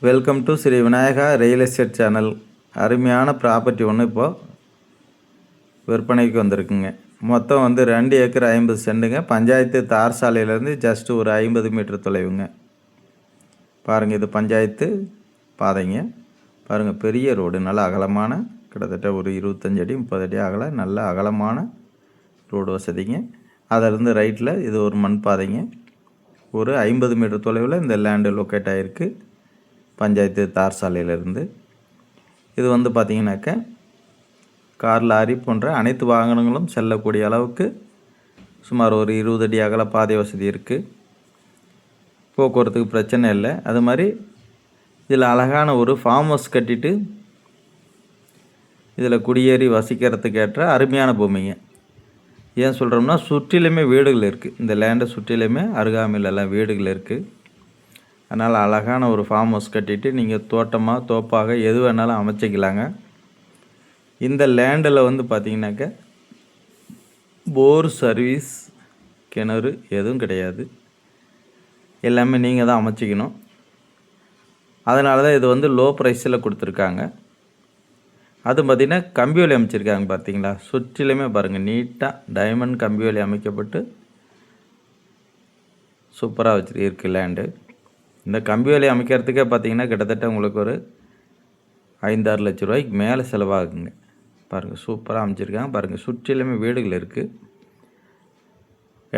Welcome to Shri Vinayaka real estate channel. அருமையான property ஒன்று இப்போது விற்பனைக்கு வந்திருக்குங்க. மொத்தம் 2 ஏக்கர் 50 சென்ட்டுங்க. பஞ்சாயத்து தார் சாலையிலேருந்து ஜஸ்ட் ஒரு 50 மீட்டர் தொலைவுங்க. பாருங்கள், இது பஞ்சாயத்து பாதைங்க. பாருங்கள், பெரிய ரோடு, நல்ல அகலமான, கிட்டத்தட்ட ஒரு 25 அடி 30 அடி அகல, நல்ல அகலமான ரோடு வசதிங்க. அதிலிருந்து ரைட்டில் இது ஒரு மண் பாதைங்க. ஒரு 50 மீட்டர் தொலைவில் இந்த லேண்டு லொக்கேட் ஆகிருக்கு பஞ்சாயத்து தார் சாலையிலேருந்து. இது பார்த்திங்கனாக்கா கார், லாரி போன்ற அனைத்து வாகனங்களும் செல்லக்கூடிய அளவுக்கு சுமார் ஒரு 20 அடி அகல பாதை வசதி இருக்குது. போக்குவரத்துக்கு பிரச்சனை இல்லை. அது மாதிரி இதில் அழகான ஒரு ஃபார்ம் ஹவுஸ் கட்டிட்டு இதில் குடியேறி வசிக்கிறதுக்கு ஏற்ற அருமையான பூமிங்க. ஏன் சொல்கிறோம்னா, சுற்றிலுமே வீடுகள் இருக்குது. இந்த லேண்டை சுற்றிலுமே அருகாமையிலெல்லாம் வீடுகள் இருக்குது. அதனால் அழகான ஒரு ஃபார்ம் ஹவுஸ் கட்டிட்டு நீங்கள் தோட்டமாக தோப்பாக எது வேணாலும் அமைச்சிக்கலாங்க. இந்த லேண்டில் பார்த்திங்கனாக்கா போர் சர்வீஸ், கிணறு எதுவும் கிடையாது. எல்லாமே நீங்கள் தான் அமைச்சிக்கணும். அதனால தான் இது லோ ப்ரைஸில் கொடுத்துருக்காங்க. அது பார்த்திங்கன்னா கம்பி வேலி அமைச்சிருக்காங்க. பார்த்தீங்களா, சுற்றிலுமே பாருங்கள், நீட்டாக டைமண்ட் கம்பி வேலி அமைக்கப்பட்டு சூப்பராக இருக்குது லேண்டு. இந்த கம்பி வேலி அமைக்கிறதுக்கே பார்த்திங்கன்னா கிட்டத்தட்ட உங்களுக்கு ஒரு 5-6 லட்ச ரூபாய்க்கு மேலே செலவாகுங்க. பாருங்கள், சூப்பராக அமைச்சிருக்காங்க. பாருங்கள், சுற்றிலுமே வீடுகள் இருக்குது.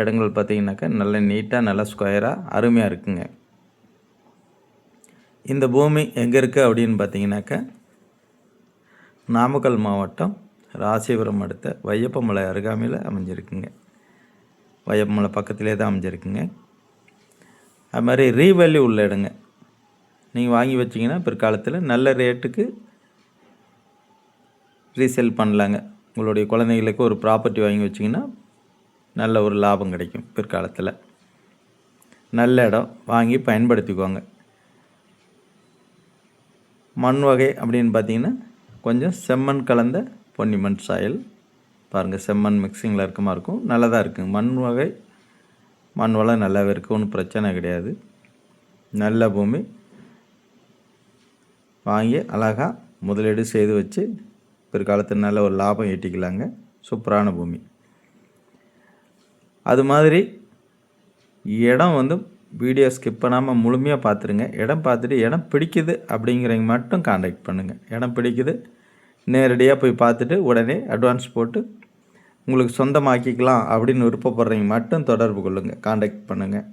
இடங்கள் பார்த்திங்கனாக்கா நல்ல நீட்டாக, நல்ல ஸ்கொயராக அருமையாக இருக்குங்க. இந்த பூமி எங்கே இருக்குது அப்படின்னு பார்த்திங்கனாக்கா நாமக்கல் மாவட்டம் ராசிபுரம் அடுத்த வையப்பமலை அருகாமையில் அமைஞ்சிருக்குங்க. வையப்பமலை பக்கத்திலே தான் அமைஞ்சிருக்குங்க. அது மாதிரி ரீவேல்யூ உள்ள இடங்க. நீங்கள் வாங்கி வச்சிங்கன்னா பிற்காலத்தில் நல்ல ரேட்டுக்கு ரீசேல் பண்ணலாங்க. உங்களுடைய குழந்தைங்களுக்கு ஒரு ப்ராப்பர்ட்டி வாங்கி வச்சிங்கன்னா நல்ல ஒரு லாபம் கிடைக்கும் பிற்காலத்தில். நல்ல இடம், வாங்கி பயன்படுத்திக்குவாங்க. மண் வகை அப்படின்னு பார்த்தீங்கன்னா கொஞ்சம் செம்மண் கலந்த பொன்னி மண் சாயல். பாருங்கள், செம்மண் மிக்சிங்கில் இருக்க மாதிரி இருக்கும். நல்லதாக இருக்குங்க. மண் வகை, மண் வளம் நல்லாவே இருக்குது. ஒன்றும் பிரச்சனை கிடையாது. நல்ல பூமி. வாங்கி அழகாக முதலீடு செய்து வச்சு பிற்காலத்தில் நல்ல ஒரு லாபம் ஈட்டிக்கலாங்க. சூப்பரான பூமி. அது மாதிரி இடம் வீடியோ ஸ்கிப் பண்ணாமல் முழுமையாக பார்த்துருங்க. இடம் பார்த்துட்டு இடம் பிடிக்குது அப்படிங்கிறவங்க மட்டும் காண்டாக்ட் பண்ணுங்கள். இடம் பிடிக்குது, நேரடியாக போய் பார்த்துட்டு உடனே அட்வான்ஸ் போட்டு உங்களுக்கு சொந்தமாக்கிக்கலாம் அப்படின்னு விருப்பப்படுறவங்க மட்டும் தொடர்பு கொள்ளுங்கள், காண்டாக்ட் பண்ணுங்கள்.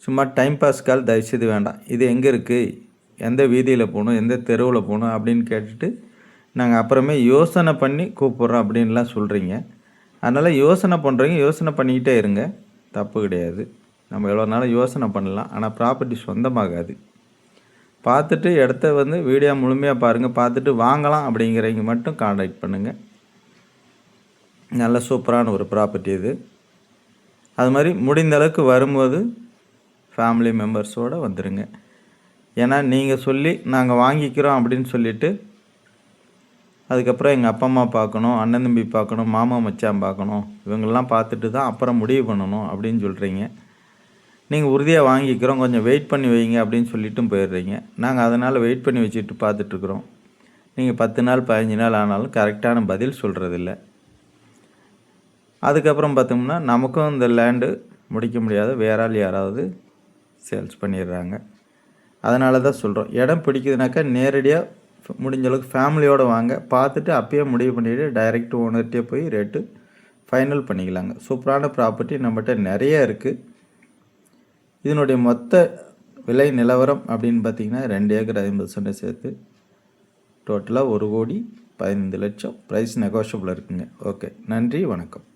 சும்மா டைம் பாஸ் கால் தயவுசெய்து வேண்டாம். இது எங்கே இருக்குது, எந்த வீதியில் போகணும், எந்த தெருவில் போகணும் அப்படின்னு கேட்டுட்டு நாங்கள் அப்புறமே யோசனை பண்ணி கூப்பிட்றோம் அப்படின்லாம் சொல்கிறீங்க. அதனால் யோசனை பண்ணுறீங்க, யோசனை பண்ணிக்கிட்டே இருங்க, தப்பு கிடையாது. நம்ம எவ்வளோ நாளும் யோசனை பண்ணலாம். ஆனால் ப்ராப்பர்ட்டி சொந்தமாகாது. பார்த்துட்டு இடத்த வீடியோ முழுமையாக பாருங்கள். பார்த்துட்டு வாங்கலாம் அப்படிங்கிறவங்க மட்டும் காண்டாக்ட் பண்ணுங்கள். நல்ல சூப்பரான ஒரு ப்ராப்பர்ட்டி இது. அது மாதிரி முடிந்த அளவுக்கு வரும்போது ஃபேமிலி மெம்பர்ஸோடு வந்துடுங்க. ஏன்னா நீங்கள் சொல்லி நாங்கள் வாங்கிக்கிறோம் அப்படின்னு சொல்லிவிட்டு அதுக்கப்புறம் எங்கள் அப்பா அம்மா பார்க்கணும், அண்ணன் தம்பி பார்க்கணும், மாமா மச்சான் பார்க்கணும், இவங்கெல்லாம் பார்த்துட்டு தான் அப்புறம் முடிவு பண்ணணும் அப்படின்னு சொல்கிறீங்க. நீங்கள் உறுதியாக வாங்கிக்கிறோம், கொஞ்சம் வெயிட் பண்ணி வைங்க அப்படின்னு சொல்லிட்டும் போயிடுறீங்க. நாங்கள் அதனால் வெயிட் பண்ணி வச்சுட்டு பார்த்துட்ருக்குறோம். நீங்கள் 10 நாள் 15 நாள் ஆனாலும் கரெக்டான பதில் சொல்கிறதில்ல. அதுக்கப்புறம் பார்த்தோம்னா நமக்கும் இந்த லேண்டு முடிக்க முடியாத வேற ஆள் யாராவது சேல்ஸ் பண்ணிடுறாங்க. அதனால தான் சொல்கிறோம், இடம் பிடிக்குதுனாக்கா நேரடியாக முடிஞ்ச அளவுக்கு ஃபேமிலியோடு வாங்க. பார்த்துட்டு அப்பயே முடிவு பண்ணிவிட்டு டைரெக்ட் ஓனர்கிட்டே போய் ரேட்டு ஃபைனல் பண்ணிக்கலாங்க. சூப்பரான ப்ராப்பர்ட்டி நம்மகிட்ட நிறைய இருக்குது. இதனுடைய மொத்த விலை நிலவரம் அப்படின்னு பார்த்திங்கன்னா 2 ஏக்கர் 50 சென்ட் சேர்த்து டோட்டலாக 1,15,00,000. ப்ரைஸ் நெகோஷியபிள் இருக்குங்க. ஓகே, நன்றி, வணக்கம்.